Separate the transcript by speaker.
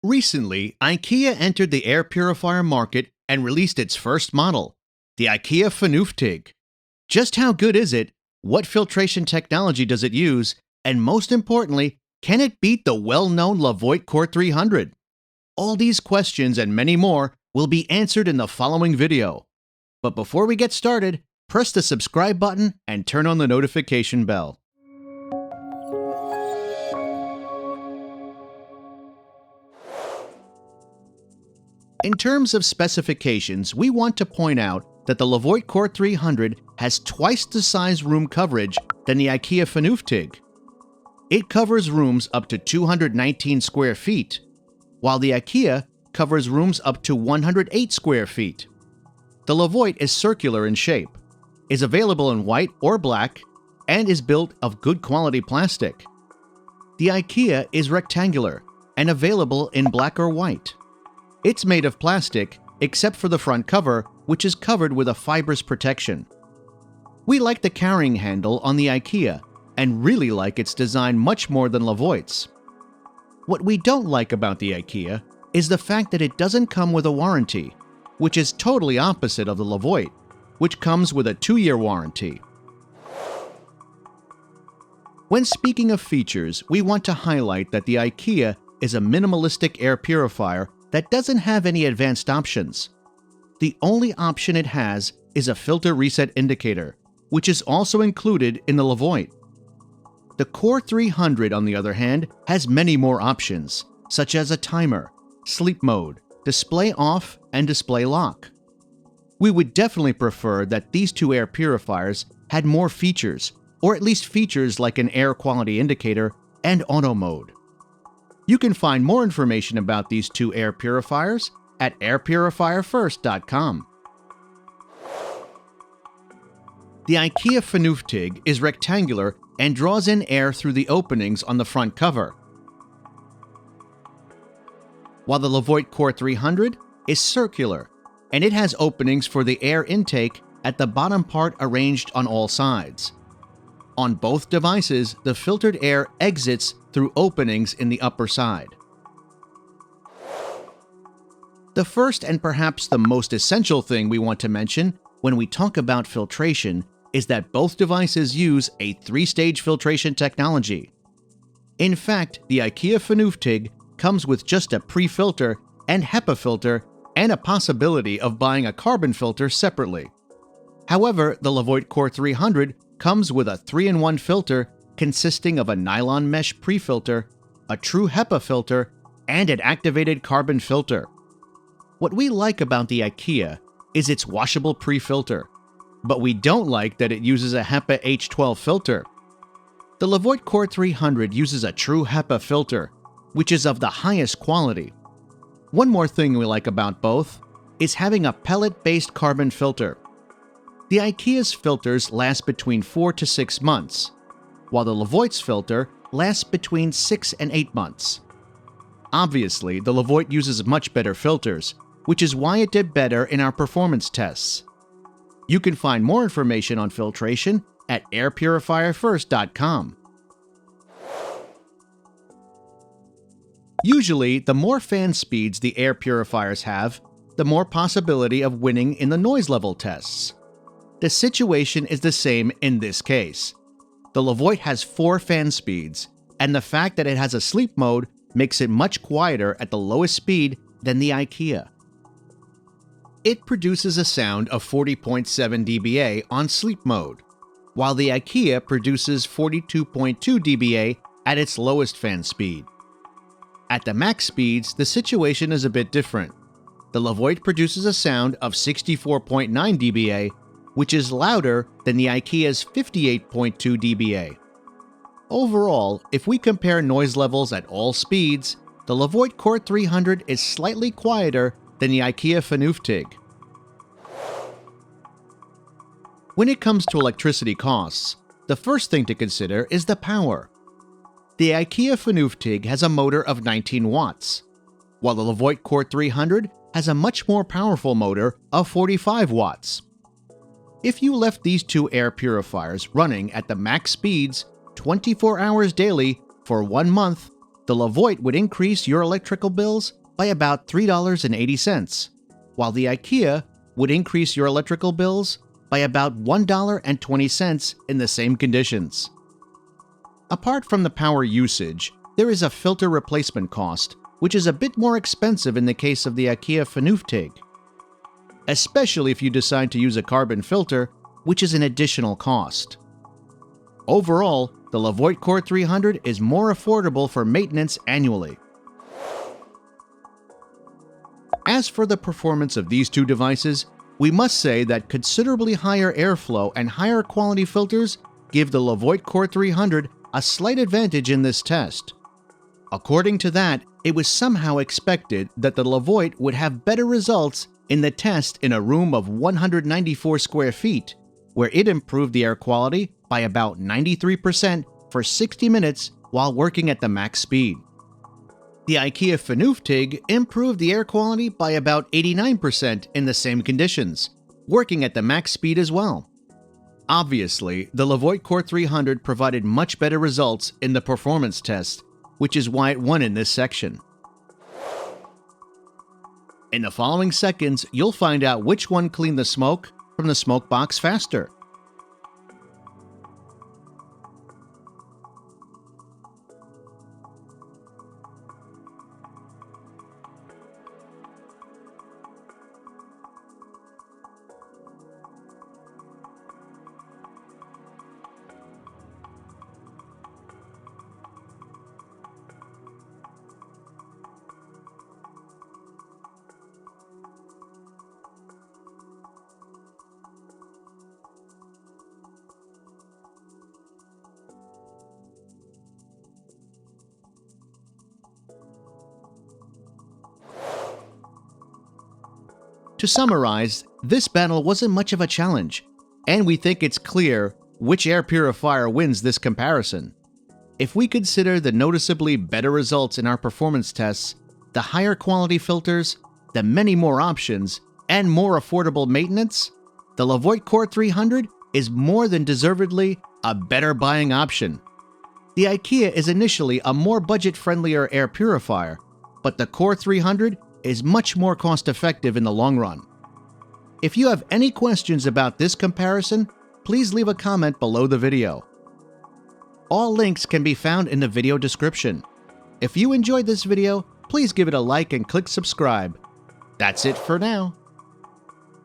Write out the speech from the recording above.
Speaker 1: Recently, IKEA entered the air purifier market and released its first model, the IKEA FÖRNUFTIG. Just how good is it? What filtration technology does it use? And most importantly, can it beat the well-known Levoit Core 300? All these questions and many more will be answered in the following video. But before we get started, press the subscribe button and turn on the notification bell. In terms of specifications, we want to point out that the Levoit Core 300 has twice the size room coverage than the IKEA FÖRNUFTIG. It covers rooms up to 219 square feet, while the IKEA covers rooms up to 108 square feet. The Levoit is circular in shape, is available in white or black, and is built of good quality plastic. The IKEA is rectangular and available in black or white. It's made of plastic, except for the front cover, which is covered with a fibrous protection. We like the carrying handle on the IKEA and really like its design much more than Levoit's. What we don't like about the IKEA is the fact that it doesn't come with a warranty, which is totally opposite of the Levoit, which comes with a 2-year warranty. When speaking of features, we want to highlight that the IKEA is a minimalistic air purifier that doesn't have any advanced options. The only option it has is a filter reset indicator, which is also included in the Levoit. The Core 300, on the other hand, has many more options, such as a timer, sleep mode, display off, and display lock. We would definitely prefer that these two air purifiers had more features, or at least features like an air quality indicator and auto mode. You can find more information about these two air purifiers at airpurifierfirst.com. The IKEA FÖRNUFTIG is rectangular and draws in air through the openings on the front cover, while the Levoit Core 300 is circular, and it has openings for the air intake at the bottom part arranged on all sides. On both devices, the filtered air exits through openings in the upper side. The first and perhaps the most essential thing we want to mention when we talk about filtration is that both devices use a 3-stage filtration technology. In fact, the IKEA FÖRNUFTIG comes with just a pre-filter and HEPA filter and a possibility of buying a carbon filter separately. However, the Levoit Core 300 comes with a 3-in-1 filter consisting of a nylon mesh pre-filter, a true HEPA filter, and an activated carbon filter. What we like about the IKEA is its washable pre-filter, but we don't like that it uses a HEPA H12 filter. The Levoit Core 300 uses a true HEPA filter, which is of the highest quality. One more thing we like about both is having a pellet-based carbon filter. The IKEA's filters last between 4 to 6 months, while the Levoit's filter lasts between 6 and 8 months. Obviously, the Levoit uses much better filters, which is why it did better in our performance tests. You can find more information on filtration at airpurifierfirst.com. Usually, the more fan speeds the air purifiers have, the more possibility of winning in the noise level tests. The situation is the same in this case. The Levoit has 4 fan speeds, and the fact that it has a sleep mode makes it much quieter at the lowest speed than the IKEA. It produces a sound of 40.7 dBA on sleep mode, while the IKEA produces 42.2 dBA at its lowest fan speed. At the max speeds, the situation is a bit different. The Levoit produces a sound of 64.9 dBA, which is louder than the IKEA's 58.2 dBA. Overall, if we compare noise levels at all speeds, the Levoit Core 300 is slightly quieter than the IKEA FÖRNUFTIG. When it comes to electricity costs, the first thing to consider is the power. The IKEA FÖRNUFTIG has a motor of 19 watts, while the Levoit Core 300 has a much more powerful motor of 45 watts. If you left these two air purifiers running at the max speeds 24 hours daily for 1 month, the Levoit would increase your electrical bills by about $3.80, while the IKEA would increase your electrical bills by about $1.20 in the same conditions. Apart from the power usage, there is a filter replacement cost, which is a bit more expensive in the case of the IKEA FÖRNUFTIG, especially if you decide to use a carbon filter, which is an additional cost. Overall, the Levoit Core 300 is more affordable for maintenance annually. As for the performance of these two devices, we must say that considerably higher airflow and higher quality filters give the Levoit Core 300 a slight advantage in this test. According to that, it was somehow expected that the Levoit would have better results in the test in a room of 194 square feet, where it improved the air quality by about 93% for 60 minutes while working at the max speed. The IKEA FÖRNUFTIG improved the air quality by about 89% in the same conditions, working at the max speed as well. Obviously, the Levoit Core 300 provided much better results in the performance test, which is why it won in this section. In the following seconds, you'll find out which one cleaned the smoke from the smoke box faster. To summarize, this battle wasn't much of a challenge, and we think it's clear which air purifier wins this comparison. If we consider the noticeably better results in our performance tests, the higher quality filters, the many more options, and more affordable maintenance, the Levoit Core 300 is more than deservedly a better buying option. The IKEA is initially a more budget-friendlier air purifier, but the Core 300 is much more cost-effective in the long run. If you have any questions about this comparison, please leave a comment below the video. All links can be found in the video description. If you enjoyed this video, please give it a like and click subscribe. That's it for now.